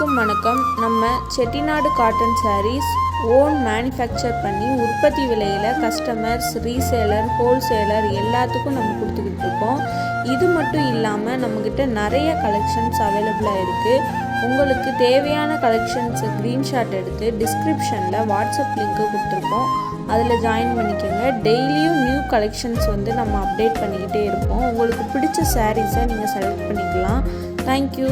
எல்லாருக்கும் வணக்கம். நம்ம Chettinad cotton sarees own manufacture பண்ணி உற்பத்தி விலையில் கஸ்டமர்ஸ், ரீசேலர், ஹோல்சேலர் எல்லாத்துக்கும் நம்ம கொடுத்துக்கிட்டு இருக்கோம். இது மட்டும் இல்லாமல் நம்மக்கிட்ட நிறைய கலெக்ஷன்ஸ் அவைலபிளாக இருக்குது. உங்களுக்கு தேவையான கலெக்ஷன்ஸை ஸ்க்ரீன்ஷாட் எடுத்து டிஸ்கிரிப்ஷனில் வாட்ஸ்அப் லிங்க்கு கொடுத்துருக்கோம். அதில் ஜாயின் பண்ணிக்கோங்க. டெய்லியும் நியூ கலெக்ஷன்ஸ் நம்ம அப்டேட் பண்ணிக்கிட்டே இருப்போம். உங்களுக்கு பிடிச்ச சாரீஸை நீங்கள் செலக்ட் பண்ணிக்கலாம். தேங்க்யூ.